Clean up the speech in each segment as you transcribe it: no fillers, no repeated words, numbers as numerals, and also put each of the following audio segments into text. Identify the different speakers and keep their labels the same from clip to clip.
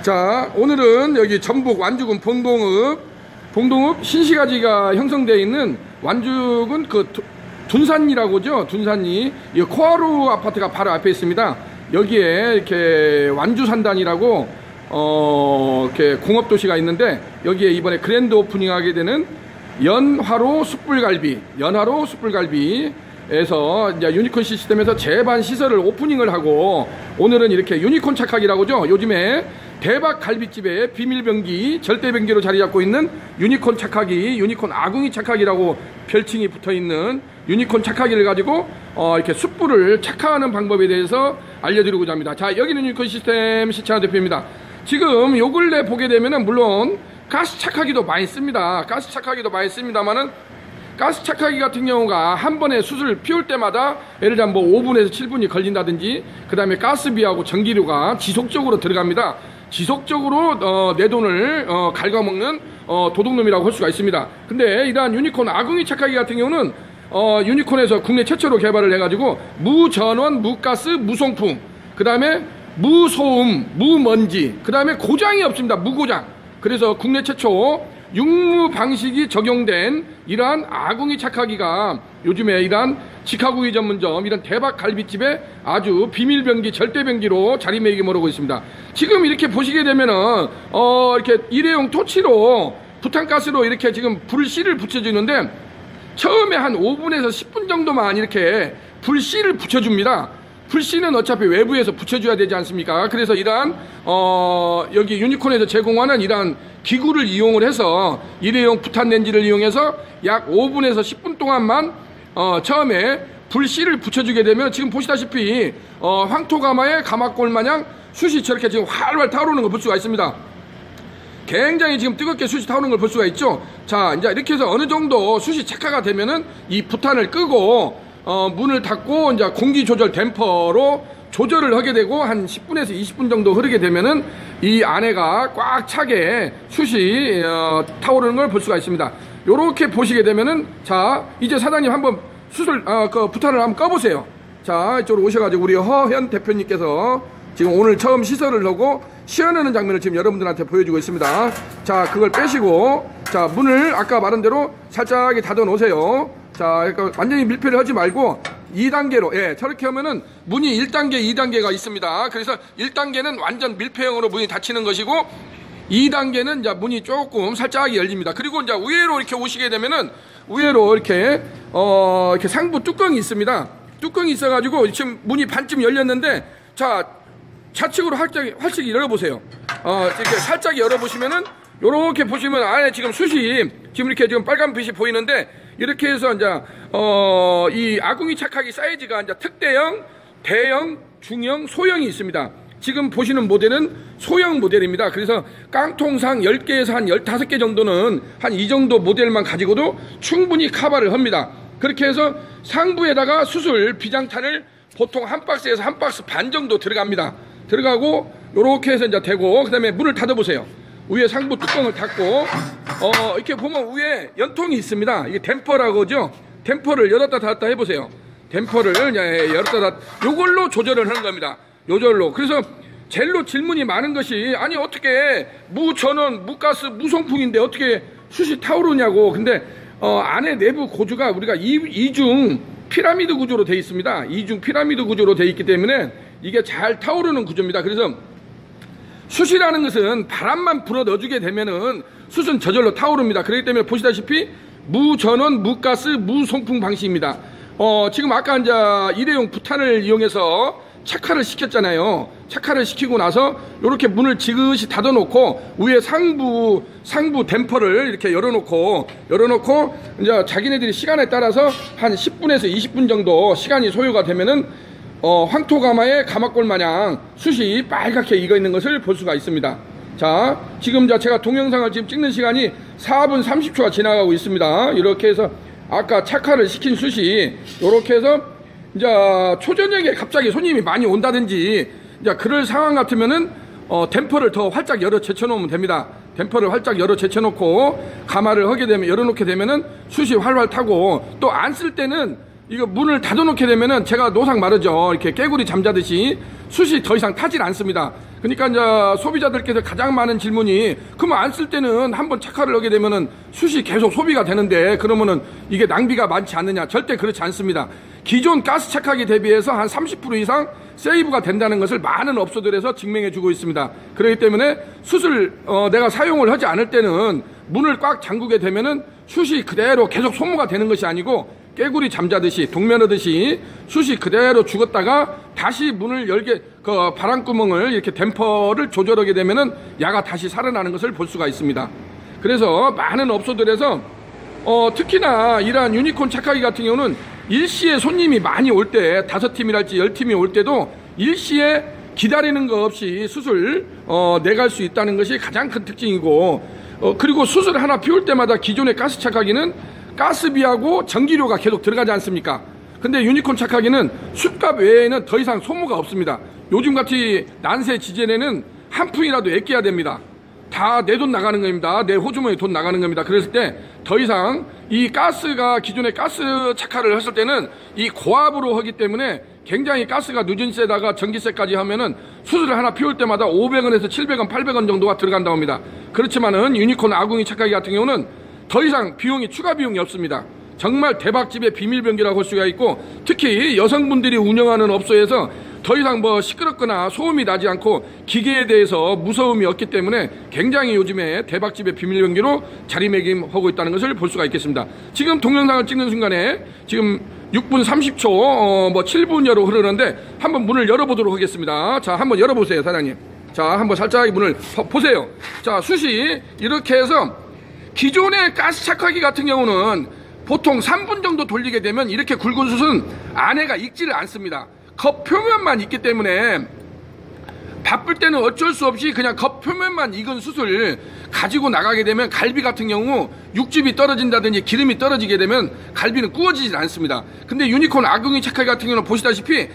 Speaker 1: 자, 오늘은 여기 전북 완주군 봉동읍 신시가지가 형성되어 있는 완주군 그 둔산리라고죠. 둔산리. 이 코하루 아파트가 바로 앞에 있습니다. 여기에 이렇게 완주산단이라고 이렇게 공업도시가 있는데, 여기에 이번에 그랜드 오프닝하게 되는 연화로 숯불갈비에서 이제 유니콘 시스템에서 제반 시설을 오프닝을 하고, 오늘은 이렇게 유니콘 착각이라고죠. 요즘에 대박 갈비집에 비밀병기, 절대병기로 자리 잡고 있는 유니콘 착각이, 유니콘 아궁이 착각이라고 별칭이 붙어 있는 유니콘 착각이를 가지고 이렇게 숯불을 착화하는 방법에 대해서 알려드리고자 합니다. 자, 여기는 유니콘 시스템 시청자 대표입니다. 지금 요 근래 보게 되면은 물론 가스 착화기도 많이 씁니다. 가스 착화기도 많이 씁니다만은, 가스 착화기 같은 경우가 한 번에 숯을 피울 때마다 예를 들면 뭐 5분에서 7분이 걸린다든지, 그 다음에 가스비하고 전기료가 지속적으로 들어갑니다. 지속적으로 내 돈을 갉아먹는 도둑놈이라고 할 수가 있습니다. 근데 이러한 유니콘 아궁이 착화기 같은 경우는 유니콘에서 국내 최초로 개발을 해가지고 무전원, 무가스, 무송풍, 그 다음에 무소음, 무먼지, 그 다음에 고장이 없습니다. 무고장. 그래서 국내 최초 육무 방식이 적용된 이러한 아궁이 착화기가 요즘에 이러한 직화구이 전문점, 이런 대박 갈비집에 아주 비밀병기, 절대병기로 자리매김을 하고 있습니다. 지금 이렇게 보시게 되면은 이렇게 일회용 토치로 부탄가스로 이렇게 지금 불씨를 붙여주는데, 처음에 한 5분에서 10분 정도만 이렇게 불씨를 붙여줍니다. 불씨는 어차피 외부에서 붙여줘야 되지 않습니까? 그래서 이러한 여기 유니콘에서 제공하는 이러한 기구를 이용을 해서 일회용 부탄 렌지를 이용해서 약 5분에서 10분 동안만 처음에 불씨를 붙여주게 되면, 지금 보시다시피 황토가마의 가마골 마냥 숯이 저렇게 지금 활활 타오르는 걸 볼 수가 있습니다. 굉장히 지금 뜨겁게 숯이 타오르는 걸 볼 수가 있죠. 자, 이제 이렇게 해서 어느 정도 숯이 착화가 되면은 이 부탄을 끄고 문을 닫고 이제 공기 조절 댐퍼로 조절을 하게 되고, 한 10분에서 20분 정도 흐르게 되면은 이 안에가 꽉 차게 숯이 타오르는 걸 볼 수가 있습니다. 요렇게 보시게 되면은, 자, 이제 사장님 한번 숯을 그 부탄을 한번 꺼보세요. 자, 이쪽으로 오셔가지고 우리 허현 대표님께서 지금 오늘 처음 시설을 하고 시연하는 장면을 지금 여러분들한테 보여주고 있습니다. 자, 그걸 빼시고, 자, 문을 아까 말한 대로 살짝 닫아 놓으세요. 자, 그러니까 완전히 밀폐를 하지 말고 2단계로, 예, 저렇게 하면은 문이 1단계, 2단계가 있습니다. 그래서 1단계는 완전 밀폐형으로 문이 닫히는 것이고, 2단계는 이제 문이 조금 살짝 열립니다. 그리고 이제 위로 이렇게 오시게 되면은, 위로 이렇게 이렇게 상부 뚜껑이 있습니다. 뚜껑이 있어가지고 지금 문이 반쯤 열렸는데, 자, 좌측으로 활짝 열어보세요. 이렇게 살짝 열어보시면은, 요렇게 보시면 안에 지금 숯이 지금 이렇게 지금 빨간 빛이 보이는데, 이렇게 해서 이제 이 아궁이 착화기 사이즈가 이제 특대형, 대형, 중형, 소형이 있습니다. 지금 보시는 모델은 소형 모델입니다. 그래서 깡통상 10개에서 한 15개 정도는 한 이 정도 모델만 가지고도 충분히 커버를 합니다. 그렇게 해서 상부에다가 숯을 비장탄을 보통 한 박스에서 한 박스 반 정도 들어갑니다. 들어가고 요렇게 해서 이제 대고, 그 다음에 문을 닫아 보세요. 위에 상부 뚜껑을 닫고, 이렇게 보면 위에 연통이 있습니다. 이게 댐퍼라고 하죠. 댐퍼를 열었다 닫았다 해보세요. 댐퍼를 열었다 닫았다, 요걸로 조절을 하는 겁니다. 요절로. 그래서 젤로 질문이 많은 것이, 아니 어떻게 무전원, 무가스, 무송풍인데 어떻게 숯이 타오르냐고. 근데 안에 내부 고주가 우리가 이중 피라미드 구조로 되어 있습니다. 이중 피라미드 구조로 되어 있기 때문에 이게 잘 타오르는 구조입니다. 그래서 숯이라는 것은 바람만 불어 넣어주게 되면은 숯은 저절로 타오릅니다. 그렇기 때문에 보시다시피 무전원, 무가스, 무송풍 방식입니다. 지금 아까 이제 일회용 부탄을 이용해서 착화를 시켰잖아요. 착화를 시키고 나서 이렇게 문을 지그시 닫아 놓고, 위에 상부 댐퍼를 이렇게 열어놓고 이제 자기네들이 시간에 따라서 한 10분에서 20분 정도 시간이 소요가 되면은 황토가마의 가마골 마냥 숯이 빨갛게 익어 있는 것을 볼 수가 있습니다. 자, 지금 제가 동영상을 지금 찍는 시간이 4분 30초가 지나가고 있습니다. 이렇게 해서 아까 착화를 시킨 숯이 이렇게 해서 이제 초저녁에 갑자기 손님이 많이 온다든지 이제 그럴 상황 같으면은 댐퍼를 더 활짝 열어 제쳐 놓으면 됩니다. 댐퍼를 활짝 열어 제쳐 놓고 가마를 하게 되면, 열어놓게 되면은 숯이 활활 타고, 또 안 쓸 때는 이거 문을 닫아놓게 되면은 제가 노상 마르죠. 이렇게 깨구리 잠자듯이 숯이 더 이상 타질 않습니다. 그러니까 이제 소비자들께서 가장 많은 질문이, 그러면 안 쓸 때는 한번 착화를 하게 되면은 숯이 계속 소비가 되는데 그러면은 이게 낭비가 많지 않느냐? 절대 그렇지 않습니다. 기존 가스 착화기 대비해서 한 30% 이상 세이브가 된다는 것을 많은 업소들에서 증명해 주고 있습니다. 그렇기 때문에 숯을 내가 사용을 하지 않을 때는 문을 꽉 잠그게 되면은 숯이 그대로 계속 소모가 되는 것이 아니고 깨구리 잠자듯이 동면하듯이 숯이 그대로 죽었다가 다시 문을 열게, 그 바람구멍을 이렇게 댐퍼를 조절하게 되면은 야가 다시 살아나는 것을 볼 수가 있습니다. 그래서 많은 업소들에서 특히나 이러한 유니콘 착화기 같은 경우는 일시에 손님이 많이 올 때, 5팀이랄지 10팀이 올 때도 일시에 기다리는 거 없이 숯을 내갈 수 있다는 것이 가장 큰 특징이고, 그리고 숯을 하나 피울 때마다 기존의 가스 착화기는 가스비하고 전기료가 계속 들어가지 않습니까? 근데 유니콘 착화기는 숯값 외에는 더 이상 소모가 없습니다. 요즘같이 난세 지진에는 한 푼이라도 아껴야 됩니다. 다 내 돈 나가는 겁니다. 내 호주머니 돈 나가는 겁니다. 그랬을 때 더 이상 이 가스가, 기존의 가스 착화를 했을 때는 이 고압으로 하기 때문에 굉장히 가스가 누진세다가 전기세까지 하면은 숯을 하나 피울 때마다 500원에서 700원, 800원 정도가 들어간다고 합니다. 그렇지만은 유니콘 아궁이 착화기 같은 경우는 더 이상 비용이, 추가 비용이 없습니다. 정말 대박집의 비밀병기라고 할 수가 있고, 특히 여성분들이 운영하는 업소에서 더 이상 뭐 시끄럽거나 소음이 나지 않고 기계에 대해서 무서움이 없기 때문에 굉장히 요즘에 대박집의 비밀병기로 자리매김하고 있다는 것을 볼 수가 있겠습니다. 지금 동영상을 찍는 순간에 지금 6분 30초, 뭐 7분여로 흐르는데 한번 문을 열어보도록 하겠습니다. 자, 한번 열어보세요, 사장님. 자, 한번 살짝 문을 보세요. 자, 숯이 이렇게 해서 기존의 가스 착화기 같은 경우는 보통 3분 정도 돌리게 되면 이렇게 굵은 숯은 안에가 익지를 않습니다. 겉표면만 익기 때문에 바쁠 때는 어쩔 수 없이 그냥 겉표면만 익은 숯을 가지고 나가게 되면 갈비 같은 경우 육즙이 떨어진다든지 기름이 떨어지게 되면 갈비는 구워지질 않습니다. 근데 유니콘 아궁이 착화기 같은 경우는 보시다시피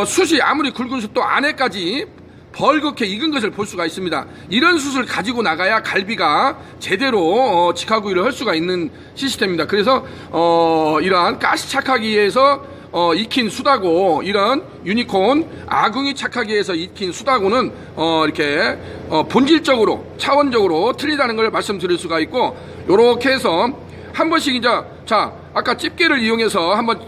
Speaker 1: 숯이 아무리 굵은 숯도 안에까지 벌겋게 익은 것을 볼 수가 있습니다. 이런 숯을 가지고 나가야 갈비가 제대로 직화구이를 할 수가 있는 시스템입니다. 그래서 이러한 가스 착화기에서 익힌 숯하고 이런 유니콘 아궁이 착화기에서 익힌 숯하고는 이렇게 본질적으로, 차원적으로 틀리다는 걸 말씀드릴 수가 있고, 요렇게 해서 한 번씩 이제, 자, 아까 집게를 이용해서 한번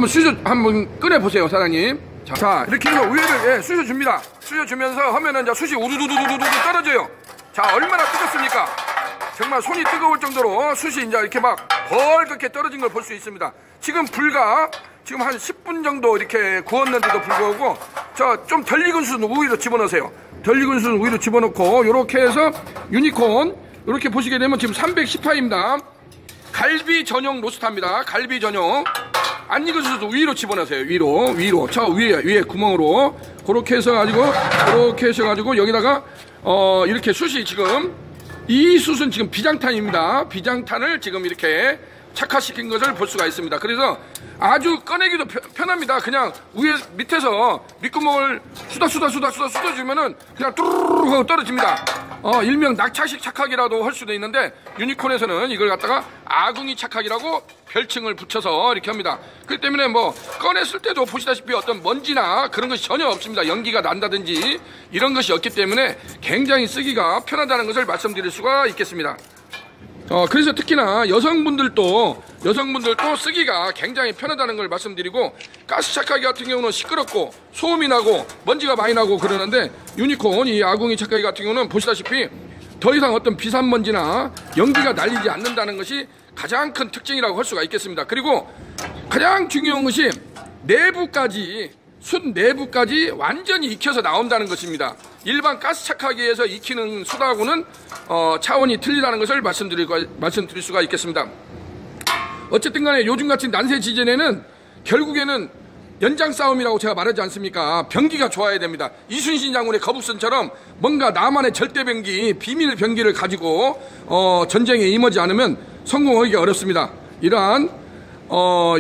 Speaker 1: 숯을 한번 꺼내 보세요, 사장님. 자, 이렇게 해서 위에를 쑤셔 줍니다. 쑤셔 주면서 하면은 이제 숯이 우두두두두두 떨어져요. 자, 얼마나 뜨겁습니까? 정말 손이 뜨거울 정도로 숯이 이제 이렇게 막 벌겋게 떨어진 걸 볼 수 있습니다. 지금 불과 지금 한 10분 정도 이렇게 구웠는데도 불구하고, 자, 좀 덜 익은 숯은 우위로 집어넣으세요. 덜 익은 숯은 우위로 집어넣고, 요렇게 해서 유니콘, 요렇게 보시게 되면 지금 310화입니다. 갈비 전용 로스터입니다. 갈비 전용. 안 익은 숯도 위로 집어넣으세요. 위로. 저 위에 구멍으로. 그렇게 해서 여기다가, 이렇게 숯이 지금, 이 숯은 지금 비장탄입니다. 비장탄을 지금 이렇게 착화시킨 것을 볼 수가 있습니다. 그래서 아주 꺼내기도 편합니다. 그냥 밑에서 밑구멍을 쏟아주면은 그냥 뚜루루루 하고 떨어집니다. 일명 낙차식 착화기라도 할 수도 있는데, 유니콘에서는 이걸 갖다가 아궁이 착화기라고 별칭을 붙여서 이렇게 합니다. 그렇기 때문에 뭐 꺼냈을 때도 보시다시피 어떤 먼지나 그런 것이 전혀 없습니다. 연기가 난다든지 이런 것이 없기 때문에 굉장히 쓰기가 편하다는 것을 말씀드릴 수가 있겠습니다. 그래서 특히나 여성분들도 쓰기가 굉장히 편하다는 걸 말씀드리고, 가스 착화기 같은 경우는 시끄럽고 소음이 나고 먼지가 많이 나고 그러는데, 유니콘 이 아궁이 착화기 같은 경우는 보시다시피 더 이상 어떤 비산먼지나 연기가 날리지 않는다는 것이 가장 큰 특징이라고 할 수가 있겠습니다. 그리고 가장 중요한 것이 숯 내부까지 완전히 익혀서 나온다는 것입니다. 일반 가스 착화기에서 익히는 숯하고는 차원이 틀리다는 것을 말씀드릴 수가 있겠습니다. 어쨌든 간에 요즘같이 난세 지진에는 결국에는 연장 싸움이라고 제가 말하지 않습니까? 병기가 좋아야 됩니다. 이순신 장군의 거북선처럼 뭔가 나만의 절대 병기, 비밀 병기를 가지고 전쟁에 임하지 않으면 성공하기가 어렵습니다. 이러한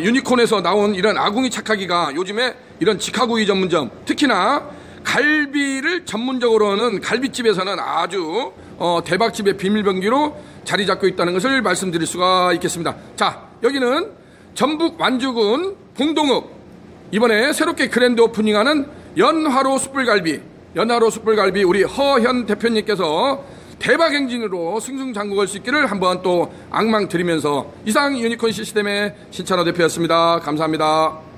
Speaker 1: 유니콘에서 나온 이런 아궁이 착화기가 요즘에 이런 직화구이 전문점, 특히나 갈비를 전문적으로 하는 갈비집에서는 아주 대박집의 비밀병기로 자리 잡고 있다는 것을 말씀드릴 수가 있겠습니다. 자, 여기는 전북 완주군 봉동읍 이번에 새롭게 그랜드 오프닝하는 연화로 숯불갈비 우리 허현 대표님께서 대박 행진으로 승승장구할 수 있기를 한번 또 악망 드리면서 이상 유니콘 시스템의 신찬호 대표였습니다. 감사합니다.